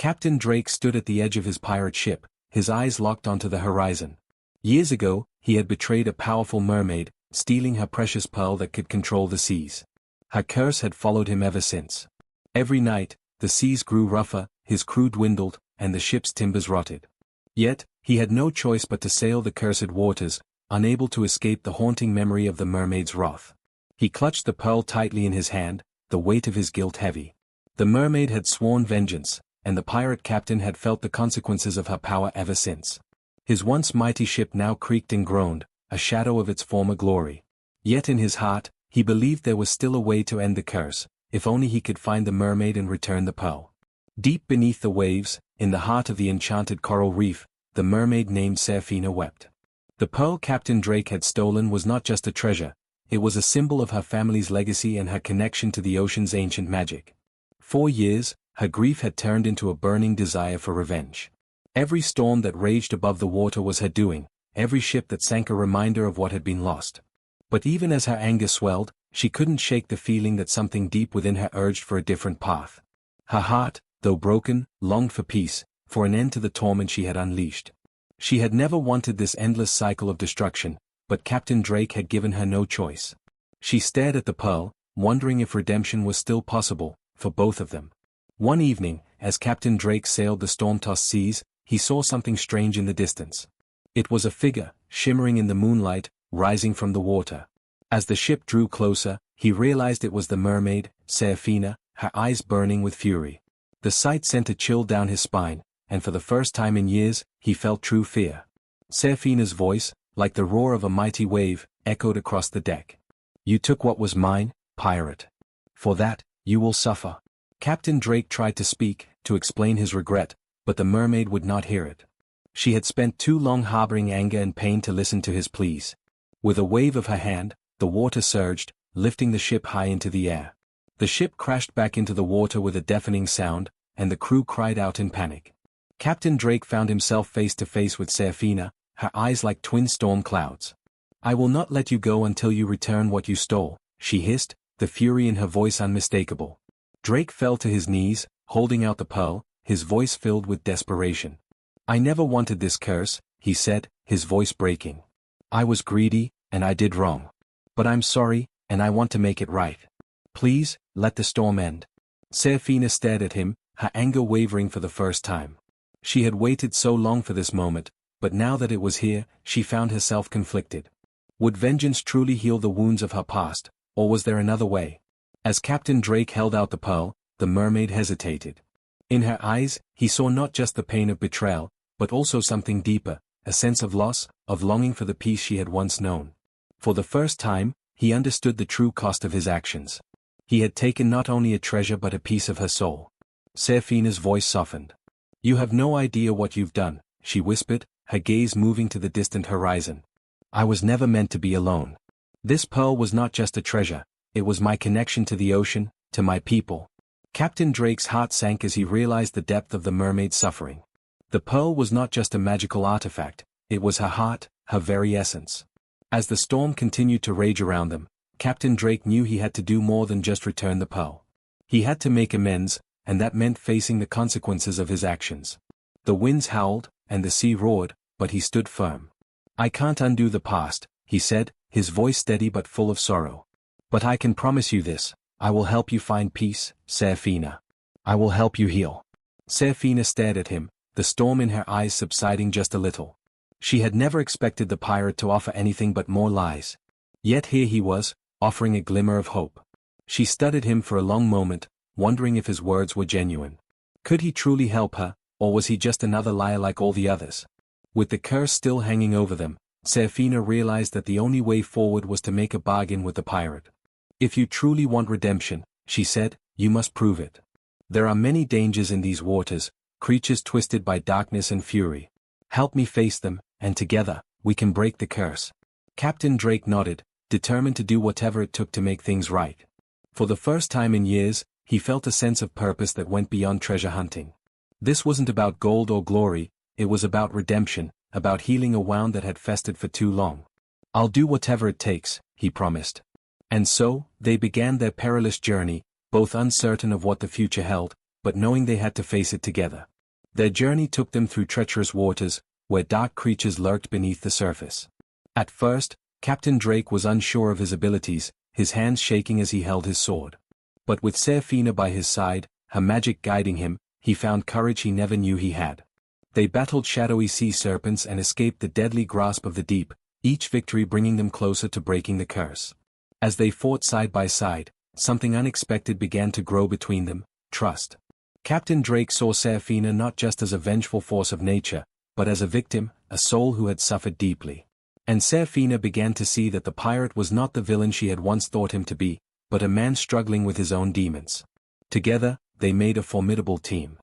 Captain Drake stood at the edge of his pirate ship, his eyes locked onto the horizon. Years ago, he had betrayed a powerful mermaid, stealing her precious pearl that could control the seas. Her curse had followed him ever since. Every night, the seas grew rougher, his crew dwindled, and the ship's timbers rotted. Yet, he had no choice but to sail the cursed waters, unable to escape the haunting memory of the mermaid's wrath. He clutched the pearl tightly in his hand, the weight of his guilt heavy. The mermaid had sworn vengeance, and the pirate captain had felt the consequences of her power ever since. His once mighty ship now creaked and groaned, a shadow of its former glory. Yet in his heart, he believed there was still a way to end the curse, if only he could find the mermaid and return the pearl. Deep beneath the waves, in the heart of the enchanted coral reef, the mermaid named Seraphina wept. The pearl Captain Drake had stolen was not just a treasure, it was a symbol of her family's legacy and her connection to the ocean's ancient magic. For years, her grief had turned into a burning desire for revenge. Every storm that raged above the water was her doing, every ship that sank a reminder of what had been lost. But even as her anger swelled, she couldn't shake the feeling that something deep within her urged for a different path. Her heart, though broken, longed for peace, for an end to the torment she had unleashed. She had never wanted this endless cycle of destruction, but Captain Drake had given her no choice. She stared at the pearl, wondering if redemption was still possible, for both of them. One evening, as Captain Drake sailed the storm-tossed seas, he saw something strange in the distance. It was a figure, shimmering in the moonlight, rising from the water. As the ship drew closer, he realized it was the mermaid, Seraphina, her eyes burning with fury. The sight sent a chill down his spine, and for the first time in years, he felt true fear. Seraphina's voice, like the roar of a mighty wave, echoed across the deck. "You took what was mine, pirate. For that, you will suffer." Captain Drake tried to speak, to explain his regret, but the mermaid would not hear it. She had spent too long harboring anger and pain to listen to his pleas. With a wave of her hand, the water surged, lifting the ship high into the air. The ship crashed back into the water with a deafening sound, and the crew cried out in panic. Captain Drake found himself face to face with Seraphina, her eyes like twin storm clouds. "I will not let you go until you return what you stole," she hissed, the fury in her voice unmistakable. Drake fell to his knees, holding out the pearl, his voice filled with desperation. "I never wanted this curse," he said, his voice breaking. "I was greedy, and I did wrong. But I'm sorry, and I want to make it right. Please, let the storm end." Seraphina stared at him, her anger wavering for the first time. She had waited so long for this moment, but now that it was here, she found herself conflicted. Would vengeance truly heal the wounds of her past, or was there another way? As Captain Drake held out the pearl, the mermaid hesitated. In her eyes, he saw not just the pain of betrayal, but also something deeper, a sense of loss, of longing for the peace she had once known. For the first time, he understood the true cost of his actions. He had taken not only a treasure but a piece of her soul. Seraphina's voice softened. "You have no idea what you've done," she whispered, her gaze moving to the distant horizon. "I was never meant to be alone. This pearl was not just a treasure, it was my connection to the ocean, to my people." Captain Drake's heart sank as he realized the depth of the mermaid's suffering. The pearl was not just a magical artifact, it was her heart, her very essence. As the storm continued to rage around them, Captain Drake knew he had to do more than just return the pearl. He had to make amends, and that meant facing the consequences of his actions. The winds howled, and the sea roared, but he stood firm. "I can't undo the past," he said, his voice steady but full of sorrow. "But I can promise you this, I will help you find peace, Seraphina. I will help you heal." Seraphina stared at him, the storm in her eyes subsiding just a little. She had never expected the pirate to offer anything but more lies. Yet here he was, offering a glimmer of hope. She studied him for a long moment, wondering if his words were genuine. Could he truly help her, or was he just another liar like all the others? With the curse still hanging over them, Seraphina realized that the only way forward was to make a bargain with the pirate. "If you truly want redemption," she said, "you must prove it. There are many dangers in these waters, creatures twisted by darkness and fury. Help me face them, and together, we can break the curse." Captain Drake nodded, determined to do whatever it took to make things right. For the first time in years, he felt a sense of purpose that went beyond treasure hunting. This wasn't about gold or glory, it was about redemption, about healing a wound that had festered for too long. "I'll do whatever it takes," he promised. And so, they began their perilous journey, both uncertain of what the future held, but knowing they had to face it together. Their journey took them through treacherous waters, where dark creatures lurked beneath the surface. At first, Captain Drake was unsure of his abilities, his hands shaking as he held his sword. But with Seraphina by his side, her magic guiding him, he found courage he never knew he had. They battled shadowy sea serpents and escaped the deadly grasp of the deep, each victory bringing them closer to breaking the curse. As they fought side by side, something unexpected began to grow between them: trust. Captain Drake saw Seraphina not just as a vengeful force of nature, but as a victim, a soul who had suffered deeply. And Seraphina began to see that the pirate was not the villain she had once thought him to be, but a man struggling with his own demons. Together, they made a formidable team.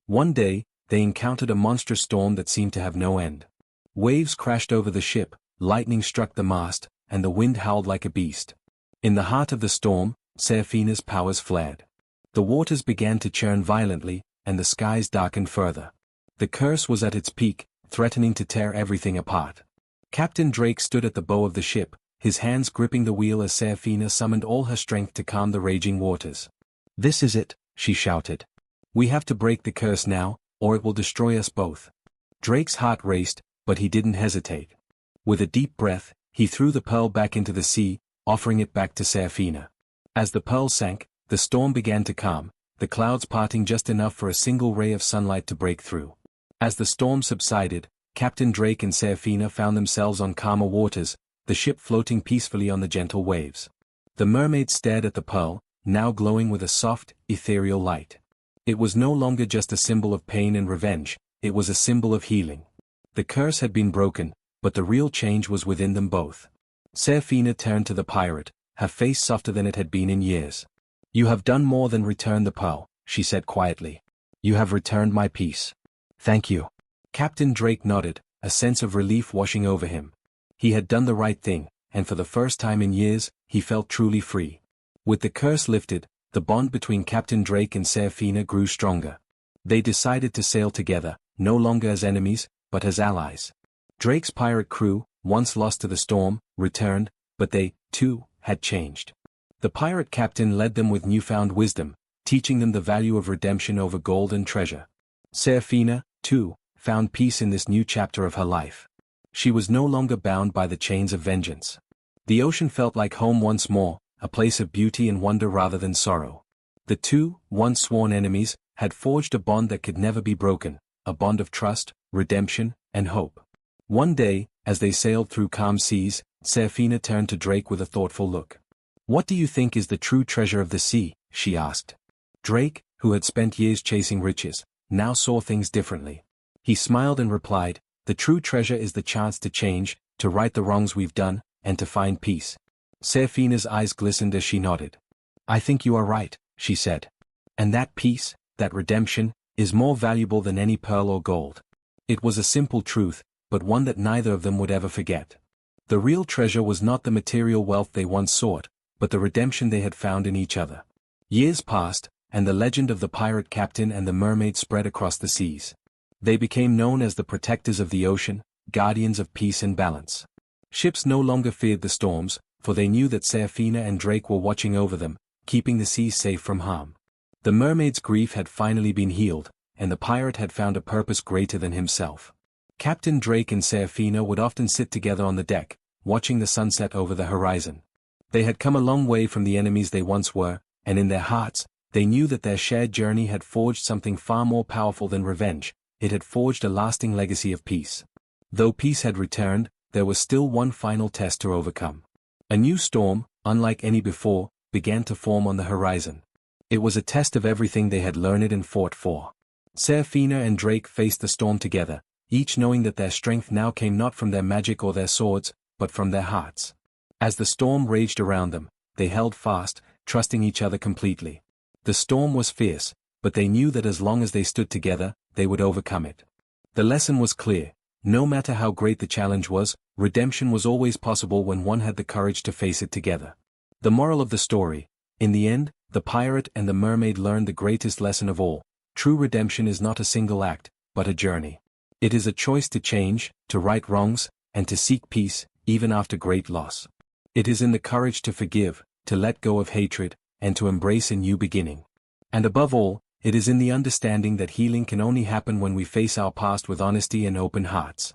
One day, they encountered a monstrous storm that seemed to have no end. Waves crashed over the ship, lightning struck the mast, and the wind howled like a beast. In the heart of the storm, Seraphina's powers flared. The waters began to churn violently, and the skies darkened further. The curse was at its peak, threatening to tear everything apart. Captain Drake stood at the bow of the ship, his hands gripping the wheel as Seraphina summoned all her strength to calm the raging waters. "This is it," she shouted. "We have to break the curse now, or it will destroy us both." Drake's heart raced, but he didn't hesitate. With a deep breath, he threw the pearl back into the sea, offering it back to Seraphina. As the pearl sank, the storm began to calm, the clouds parting just enough for a single ray of sunlight to break through. As the storm subsided, Captain Drake and Seraphina found themselves on calmer waters, the ship floating peacefully on the gentle waves. The mermaid stared at the pearl, now glowing with a soft, ethereal light. It was no longer just a symbol of pain and revenge, it was a symbol of healing. The curse had been broken, but the real change was within them both. Seraphina turned to the pirate, her face softer than it had been in years. "You have done more than return the pearl," she said quietly. "You have returned my peace." "Thank you." Captain Drake nodded, a sense of relief washing over him. He had done the right thing, and for the first time in years, he felt truly free. With the curse lifted, the bond between Captain Drake and Seraphina grew stronger. They decided to sail together, no longer as enemies, but as allies. Drake's pirate crew, once lost to the storm, returned, but they, too, had changed. The pirate captain led them with newfound wisdom, teaching them the value of redemption over gold and treasure. Seraphina, too, found peace in this new chapter of her life. She was no longer bound by the chains of vengeance. The ocean felt like home once more, a place of beauty and wonder rather than sorrow. The two, once sworn enemies, had forged a bond that could never be broken, a bond of trust, redemption, and hope. One day, as they sailed through calm seas, Seraphina turned to Drake with a thoughtful look. "What do you think is the true treasure of the sea?" she asked. Drake, who had spent years chasing riches, now saw things differently. He smiled and replied, "The true treasure is the chance to change, to right the wrongs we've done, and to find peace." Seraphina's eyes glistened as she nodded. "I think you are right," she said. "And that peace, that redemption, is more valuable than any pearl or gold." It was a simple truth, but one that neither of them would ever forget. The real treasure was not the material wealth they once sought, but the redemption they had found in each other. Years passed, and the legend of the pirate captain and the mermaid spread across the seas. They became known as the protectors of the ocean, guardians of peace and balance. Ships no longer feared the storms, for they knew that Seraphina and Drake were watching over them, keeping the seas safe from harm. The mermaid's grief had finally been healed, and the pirate had found a purpose greater than himself. Captain Drake and Seraphina would often sit together on the deck, watching the sunset over the horizon. They had come a long way from the enemies they once were, and in their hearts, they knew that their shared journey had forged something far more powerful than revenge. It had forged a lasting legacy of peace. Though peace had returned, there was still one final test to overcome. A new storm, unlike any before, began to form on the horizon. It was a test of everything they had learned and fought for. Seraphina and Drake faced the storm together, each knowing that their strength now came not from their magic or their swords, but from their hearts. As the storm raged around them, they held fast, trusting each other completely. The storm was fierce, but they knew that as long as they stood together, they would overcome it. The lesson was clear: no matter how great the challenge was, redemption was always possible when one had the courage to face it together. The moral of the story: in the end, the pirate and the mermaid learned the greatest lesson of all: true redemption is not a single act, but a journey. It is a choice to change, to right wrongs, and to seek peace, even after great loss. It is in the courage to forgive, to let go of hatred, and to embrace a new beginning. And above all, It is in the understanding that healing can only happen when we face our past with honesty and open hearts.